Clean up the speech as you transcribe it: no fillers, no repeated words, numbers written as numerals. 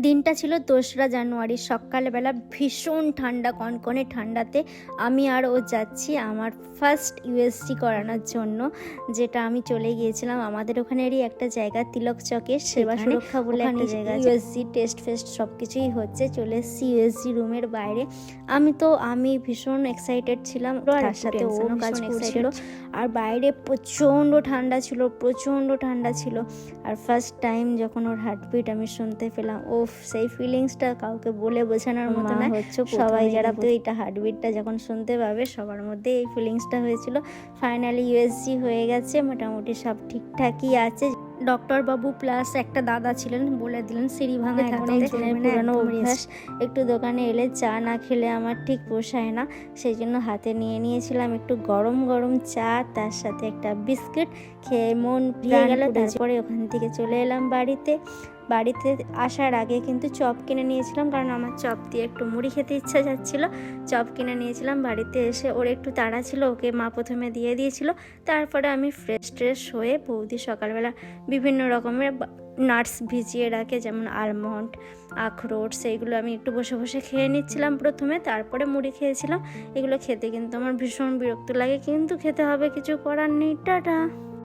দিনটা ছিল 2রা জানুয়ারি, সকালবেলা ভীষণ ঠান্ডা, কনকনে ঠান্ডাতে আমি আর ও যাচ্ছি আমার ফার্স্ট ইউএসজি করানোর জন্য, যেটা আমি চলে গিয়েছিলাম আমাদের ওখানেরই একটা জায়গা তিলক চকে সেবা সুরক্ষা বলে একটা জায়গা, ইউএসজি টেস্ট ফেস্ট সব কিছুই হচ্ছে। চলে এসেছি ইউএসজি রুমের বাইরে। আমি ভীষণ এক্সাইটেড ছিলাম, তার সাথে ও কাজ করছিল। আর বাইরে প্রচণ্ড ঠান্ডা ছিল। আর ফার্স্ট টাইম যখন ওর হার্টবিট আমি শুনতে পেলাম, সেই ফিলিংসটা কাউকে বলে বোঝানোর মতো না। সবাই যারা তো এইটা হার্টবিটটা যখন শুনতে পাবে সবার মধ্যে এই ফিলিংসটা হয়েছিল। ফাইনালি ইউএসজি হয়ে গেছে, মোটামুটি সব ঠিকঠাকই আছে। ডক্টর বাবু প্লাস একটা দাদা ছিলেন, বলে দিলেন সিঁড়ি ভাঙা পুরানো অভ্যাস, একটু দোকানে এলে চা না খেলে আমার ঠিক পোষায় না, সেই জন্য হাতে নিয়েছিলাম একটু গরম গরম চা, তার সাথে একটা বিস্কিট, খেয়ে মন প্রিয়ে গেল। তারপরে ওখান থেকে চলে এলাম বাড়িতে আসার আগে কিন্তু চপ কিনে নিয়েছিলাম, কারণ আমার চপ দিয়ে একটু মুড়ি খেতে ইচ্ছা যাচ্ছিল। চপ কিনে নিয়েছিলাম। বাড়িতে এসে ওর একটু তাড়া ছিল, ওকে মা প্রথমে দিয়ে দিয়েছিল। তারপরে আমি ফ্রেশ হয়ে, বৌদি সকালবেলা বিভিন্ন রকমের নাটস ভিজিয়ে রাখে, যেমন আলমন্ড, আখরোট, সেইগুলো আমি একটু বসে বসে খেয়ে নিচ্ছিলাম প্রথমে, তারপরে মুড়ি খেয়েছিলাম। এগুলো খেতে কিন্তু আমার ভীষণ বিরক্ত লাগে, কিন্তু খেতে হবে, কিছু করার নেই। টাটা।